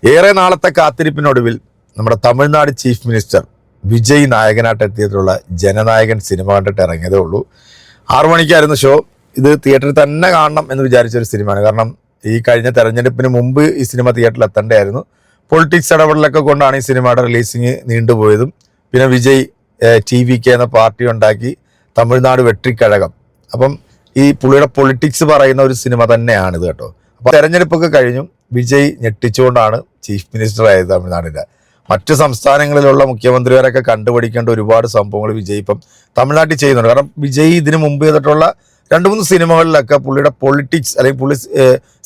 ഏറെ നാളത്തെ കാത്തിരിപ്പിനൊടുവിൽ നമ്മുടെ തമിഴ്നാട് ചീഫ് മിനിസ്റ്റർ വിജയ് നായകനായിട്ട് എത്തിയിട്ടുള്ള ജനനായകൻ സിനിമ കണ്ടിട്ട് ഇറങ്ങിയതേ ഉള്ളൂ. 6 മണിക്കായിരുന്നു ഷോ. ഇത് തിയേറ്ററിൽ തന്നെ കാണണം എന്ന് വിചാരിച്ചൊരു സിനിമയാണ്. കാരണം ഈ കഴിഞ്ഞ തെരഞ്ഞെടുപ്പിന് മുമ്പ് ഈ സിനിമ തിയേറ്ററിൽ എത്തേണ്ടതായിരുന്നു. പൊളിറ്റിക്സ് ഇടപെടലൊക്കെ കൊണ്ടാണ് ഈ സിനിമയുടെ റിലീസിങ് നീണ്ടുപോയതും. പിന്നെ വിജയ് TVK എന്ന പാർട്ടി ഉണ്ടാക്കി തമിഴ്നാട് വെട്രിക്കഴകം. അപ്പം ഈ പുള്ളിയുടെ പൊളിറ്റിക്സ് പറയുന്ന ഒരു സിനിമ തന്നെയാണിത് കേട്ടോ. അപ്പോൾ തെരഞ്ഞെടുപ്പൊക്കെ കഴിഞ്ഞു വിജയ് ഞെട്ടിച്ചുകൊണ്ടാണ് ചീഫ് മിനിസ്റ്റർ ആയത് തമിഴ്നാടിൻ്റെ. മറ്റ് സംസ്ഥാനങ്ങളിലുള്ള മുഖ്യമന്ത്രിമാരൊക്കെ കണ്ടുപിടിക്കേണ്ട ഒരുപാട് സംഭവങ്ങൾ വിജയ് ഇപ്പം തമിഴ്നാട്ടിൽ ചെയ്യുന്നുണ്ട്. കാരണം വിജയ് ഇതിനു മുമ്പ് ചെയ്തിട്ടുള്ള 2-3 സിനിമകളിലൊക്കെ പുള്ളിയുടെ പൊളിറ്റിക്സ് അല്ലെങ്കിൽ പുള്ളി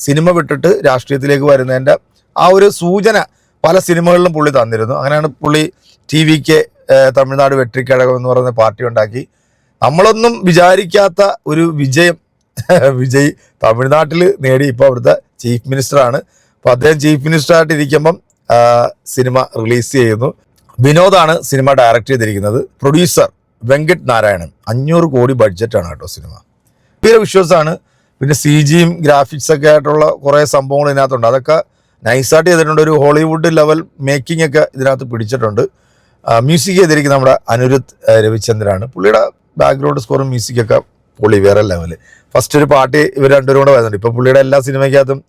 സിനിമ വിട്ടിട്ട് രാഷ്ട്രീയത്തിലേക്ക് വരുന്നതിൻ്റെ ആ ഒരു സൂചന പല സിനിമകളിലും പുള്ളി തന്നിരുന്നു. അങ്ങനെയാണ് പുള്ളി TVK തമിഴ്നാട് വെട്രിക്കഴകം എന്ന് പറയുന്ന പാർട്ടി ഉണ്ടാക്കി. നമ്മളൊന്നും വിചാരിക്കാത്ത ഒരു വിജയം വിജയ് തമിഴ്നാട്ടിൽ നേടി. ഇപ്പോൾ അവിടുത്തെ ചീഫ് മിനിസ്റ്ററാണ്. അപ്പോൾ അദ്ദേഹം ചീഫ് മിനിസ്റ്ററായിട്ട് ഇരിക്കുമ്പം സിനിമ റിലീസ് ചെയ്യുന്നു. വിനോദാണ് സിനിമ ഡയറക്റ്റ് ചെയ്തിരിക്കുന്നത്. പ്രൊഡ്യൂസർ വെങ്കട്ട് നാരായണൻ. 500 കോടി ബഡ്ജറ്റാണ് കേട്ടോ സിനിമ. ഭയങ്കര വിഷ്വൽസാണ്. പിന്നെ CGയും ഗ്രാഫിക്സ് ഒക്കെ ആയിട്ടുള്ള കുറേ സംഭവങ്ങൾ ഇതിനകത്തുണ്ട്. അതൊക്കെ നൈസായിട്ട് ചെയ്തിട്ടുണ്ട്. ഒരു ഹോളിവുഡ് ലെവൽ മേക്കിംഗ് ഒക്കെ ഇതിനകത്ത് പിടിച്ചിട്ടുണ്ട്. മ്യൂസിക് ചെയ്തിരിക്കുന്നത് നമ്മുടെ അനിരുദ്ധ് രവിചന്ദ്രനാണ്. പുള്ളിയുടെ ബാക്ക്ഗ്രൗണ്ട് സ്കോറും മ്യൂസിക്കൊക്കെ പൊളി വേറെ ലെവല്. ഫസ്റ്റ് ഒരു പാട്ട് ഇവർ രണ്ടുപേരും കൂടെ വരുന്നുണ്ട്. ഇപ്പോൾ പുള്ളിയുടെ എല്ലാ സിനിമയ്ക്കകത്തും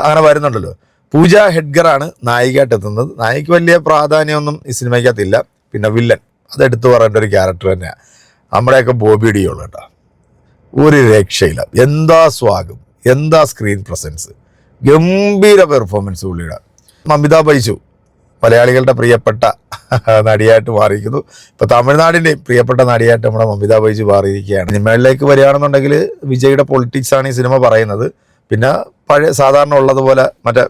അങ്ങനെ വരുന്നുണ്ടല്ലോ. പൂജ ഹെഡ്ഗറാണ് നായികയായിട്ട് എത്തുന്നത്. നായികയ്ക്ക് വലിയ പ്രാധാന്യമൊന്നും ഈ സിനിമയ്ക്കകത്തില്ല. പിന്നെ വില്ലൻ അതെടുത്ത് പറയേണ്ട ഒരു ക്യാരക്ടർ തന്നെയാണ്. നമ്മുടെയൊക്കെ ബോബി ഡിയോൾ കേട്ടോ. ഒരു രക്ഷയില്ല. എന്താ സ്വാഗം, എന്താ സ്ക്രീൻ പ്രസൻസ്, ഗംഭീര പെർഫോമൻസ് പുള്ളിയുടെ. മമിത ബൈജു മലയാളികളുടെ പ്രിയപ്പെട്ട നടിയായിട്ട് മാറിയിരിക്കുന്നു. ഇപ്പോൾ തമിഴ്നാടിൻ്റെയും പ്രിയപ്പെട്ട നടിയായിട്ട് നമ്മുടെ മമിത ബൈജു മാറിയിരിക്കുകയാണ്. സിനിമകളിലേക്ക് വരികയാണെന്നുണ്ടെങ്കിൽ വിജയുടെ പൊളിറ്റിക്സ് ആണ് ഈ സിനിമ പറയുന്നത്. പിന്നെ പഴയ സാധാരണ ഉള്ളതുപോലെ മറ്റേ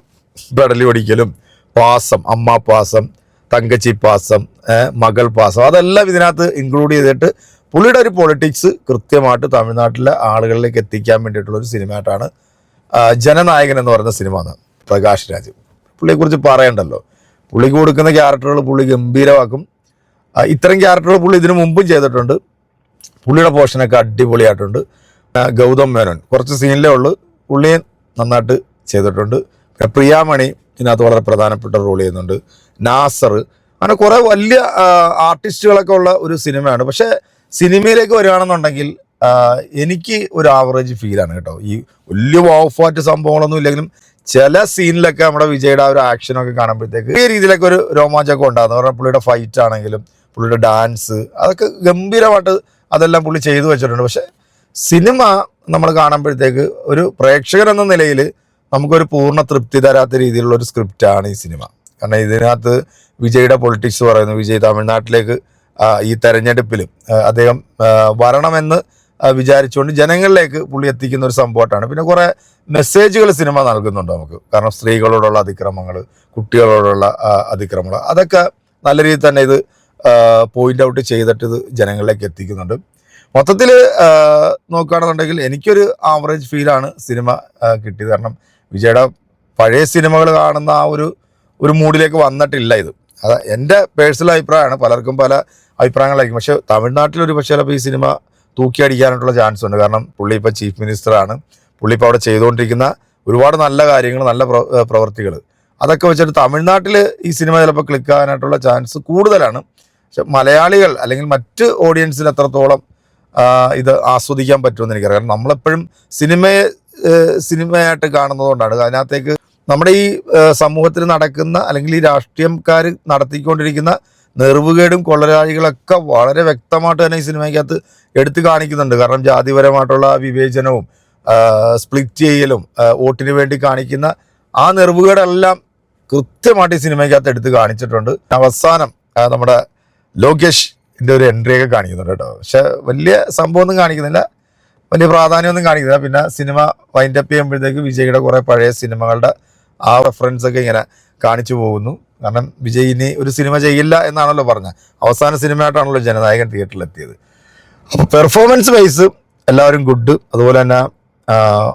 പെടലി ഒടിക്കലും പാസം, അമ്മ പാസം, തങ്കച്ചി പാസം, മകൾ പാസം, അതെല്ലാം ഇതിനകത്ത് ഇൻക്ലൂഡ് ചെയ്തിട്ട് പുള്ളിയുടെ ഒരു പൊളിറ്റിക്സ് കൃത്യമായിട്ട് തമിഴ്നാട്ടിലെ ആളുകളിലേക്ക് എത്തിക്കാൻ വേണ്ടിയിട്ടുള്ളൊരു സിനിമയായിട്ടാണ് ജനനായകൻ എന്ന് പറയുന്ന സിനിമ. പ്രകാശ് രാജ് പുള്ളിയെക്കുറിച്ച് പറയണ്ടല്ലോ. പുള്ളിക്ക് കൊടുക്കുന്ന ക്യാരക്ടറുകൾ പുള്ളി ഗംഭീരമാക്കും. ഇത്തരം ക്യാരക്ടറുകൾ പുള്ളി ഇതിനു മുമ്പും ചെയ്തിട്ടുണ്ട്. പുള്ളിയുടെ പോർഷനൊക്കെ അടിപൊളിയായിട്ടുണ്ട്. ഗൗതം മേനോൻ കുറച്ച് സീനിലേ ഉള്ളൂ, പുള്ളിയെ നന്നായിട്ട് ചെയ്തിട്ടുണ്ട്. പിന്നെ പ്രിയാമണി ഇതിനകത്ത് വളരെ പ്രധാനപ്പെട്ട റോൾ ചെയ്യുന്നുണ്ട്. നാസർ, അങ്ങനെ കുറേ വലിയ ആർട്ടിസ്റ്റുകളൊക്കെ ഉള്ള ഒരു സിനിമയാണ്. പക്ഷേ സിനിമയിലേക്ക് വരികയാണെന്നുണ്ടെങ്കിൽ എനിക്ക് ഒരു ആവറേജ് ഫീലാണ് കേട്ടോ. ഈ വലിയ വാഫാറ്റ് സംഭവങ്ങളൊന്നും ഇല്ലെങ്കിലും ചില സീനിലൊക്കെ നമ്മുടെ വിജയുടെ ആ ഒരു ആക്ഷനൊക്കെ കാണുമ്പോഴത്തേക്ക് ഈ രീതിയിലൊക്കെ ഒരു രോമാഞ്ചമൊക്കെ ഉണ്ടാകുന്നു. പറഞ്ഞാൽ പുള്ളിയുടെ ഫൈറ്റ് ആണെങ്കിലും പുള്ളിയുടെ ഡാൻസ് അതൊക്കെ ഗംഭീരമായിട്ട് അതെല്ലാം പുള്ളി ചെയ്തു വെച്ചിട്ടുണ്ട്. പക്ഷെ സിനിമ നമ്മൾ കാണുമ്പോഴത്തേക്ക് ഒരു പ്രേക്ഷകൻ എന്ന നിലയിൽ നമുക്കൊരു പൂർണ്ണ തൃപ്തി തരാത്ത രീതിയിലുള്ള ഒരു സ്ക്രിപ്റ്റാണ് ഈ സിനിമ. കാരണം ഇതിനകത്ത് വിജയുടെ പൊളിറ്റിക്സ് പറയുന്നു. വിജയ് തമിഴ്നാട്ടിലേക്ക് ഈ തെരഞ്ഞെടുപ്പിലും അദ്ദേഹം വരണമെന്ന് വിചാരിച്ചുകൊണ്ട് ജനങ്ങളിലേക്ക് പുള്ളി എത്തിക്കുന്ന ഒരു സംഭവമായിട്ടാണ്. പിന്നെ കുറേ മെസ്സേജുകൾ സിനിമ നൽകുന്നുണ്ട് നമുക്ക്. കാരണം സ്ത്രീകളോടുള്ള അതിക്രമങ്ങൾ, കുട്ടികളോടുള്ള അതിക്രമങ്ങൾ, അതൊക്കെ നല്ല രീതിയിൽ തന്നെ ഇത് പോയിന്റ് ഔട്ട് ചെയ്തിട്ട് ഇത് ജനങ്ങളിലേക്ക് എത്തിക്കുന്നുണ്ട്. മൊത്തത്തിൽ നോക്കുകയാണെന്നുണ്ടെങ്കിൽ എനിക്കൊരു ആവറേജ് ഫീലാണ് സിനിമ കിട്ടിയത്. കാരണം വിജയുടെ പഴയ സിനിമകൾ കാണുന്ന ആ ഒരു മൂഡിലേക്ക് വന്നിട്ടില്ല ഇത്. അത് എൻ്റെ പേഴ്സണൽ അഭിപ്രായമാണ്. പലർക്കും പല അഭിപ്രായങ്ങളായിരിക്കും. പക്ഷേ തമിഴ്നാട്ടിലൊരു പക്ഷേ ചിലപ്പോൾ ഈ സിനിമ തൂക്കിയടിക്കാനായിട്ടുള്ള ചാൻസ് ഉണ്ട്. കാരണം പുള്ളി ഇപ്പോൾ ചീഫ് മിനിസ്റ്ററാണ്. പുള്ളി ഇപ്പോൾ അവിടെ ചെയ്തുകൊണ്ടിരിക്കുന്ന ഒരുപാട് നല്ല കാര്യങ്ങൾ, നല്ല പ്രവൃത്തികൾ, അതൊക്കെ വെച്ചിട്ട് തമിഴ്നാട്ടിൽ ഈ സിനിമ ചിലപ്പോൾ ക്ലിക്കാകാനായിട്ടുള്ള ചാൻസ് കൂടുതലാണ്. പക്ഷെ മലയാളികൾ അല്ലെങ്കിൽ മറ്റ് ഓഡിയൻസിന് എത്രത്തോളം ഇത് ആസ്വദിക്കാൻ പറ്റുമെന്ന് എനിക്കറിയാം. കാരണം നമ്മളെപ്പോഴും സിനിമയായിട്ട് കാണുന്നതുകൊണ്ടാണ് അതിനകത്തേക്ക് നമ്മുടെ ഈ സമൂഹത്തിൽ നടക്കുന്ന അല്ലെങ്കിൽ ഈ രാഷ്ട്രീയക്കാർ നടത്തിക്കൊണ്ടിരിക്കുന്ന നെറിവുകേടും കൊള്ളരാളികളൊക്കെ വളരെ വ്യക്തമായിട്ട് തന്നെ ഈ സിനിമയ്ക്കകത്ത് എടുത്തു കാണിക്കുന്നുണ്ട്. കാരണം ജാതിപരമായിട്ടുള്ള വിവേചനവും സ്പ്ലിറ്റ് ചെയ്യലും വോട്ടിന് വേണ്ടി കാണിക്കുന്ന ആ നെറിവുകേടെല്ലാം കൃത്യമായിട്ട് ഈ സിനിമയ്ക്കകത്ത് എടുത്ത് കാണിച്ചിട്ടുണ്ട്. അവസാനം നമ്മുടെ ലോകേഷിൻ്റെ ഒരു എൻട്രിയൊക്കെ കാണിക്കുന്നുണ്ട് കേട്ടോ. പക്ഷെ വലിയ സംഭവമൊന്നും കാണിക്കുന്നില്ല, വലിയ പ്രാധാന്യമൊന്നും കാണിക്കുന്നില്ല. പിന്നെ സിനിമ വൈൻഡപ്പ് ചെയ്യുമ്പോഴത്തേക്ക് വിജയുടെ കുറേ പഴയ സിനിമകളുടെ ആ റെഫറൻസൊക്കെ ഇങ്ങനെ കാണിച്ചു പോകുന്നു. കാരണം വിജയ് ഇനി ഒരു സിനിമ ചെയ്യില്ല എന്നാണല്ലോ പറഞ്ഞത്. അവസാന സിനിമയായിട്ടാണല്ലോ ജനനായകൻ തിയേറ്ററിലെത്തിയത്. അപ്പോൾ പെർഫോമൻസ് വൈസ് എല്ലാവരും ഗുഡ്. അതുപോലെ തന്നെ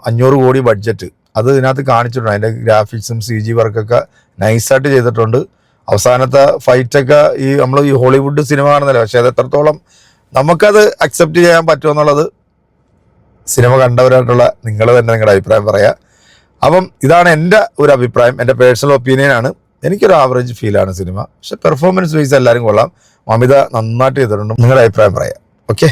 500 കോടി ബഡ്ജറ്റ് അത് ഇതിനകത്ത് കാണിച്ചിട്ടുണ്ട്. അതിൻ്റെ ഗ്രാഫിക്സും CG വർക്കൊക്കെ നൈസായിട്ട് ചെയ്തിട്ടുണ്ട്. അവസാനത്തെ ഫൈറ്റൊക്കെ നമ്മൾ ഈ ഹോളിവുഡ് സിനിമ കാണുന്നില്ല. പക്ഷേ അത് എത്രത്തോളം നമുക്കത് അക്സെപ്റ്റ് ചെയ്യാൻ പറ്റുമെന്നുള്ളത് സിനിമ കണ്ടവരായിട്ടുള്ള നിങ്ങൾ തന്നെ നിങ്ങളുടെ അഭിപ്രായം പറയുക. അപ്പം ഇതാണ് എൻ്റെ ഒരു അഭിപ്രായം, എൻ്റെ പേഴ്സണൽ ഒപ്പീനിയനാണ്. എനിക്കൊരു ആവറേജ് ഫീലാണ് സിനിമ. പക്ഷെ പെർഫോമൻസ് വൈസ് എല്ലാവരും കൊള്ളാം. മമിത നന്നായിട്ട് ചെയ്തിട്ടുണ്ട്. നിങ്ങളുടെ അഭിപ്രായം പറയാം. ഓക്കെ.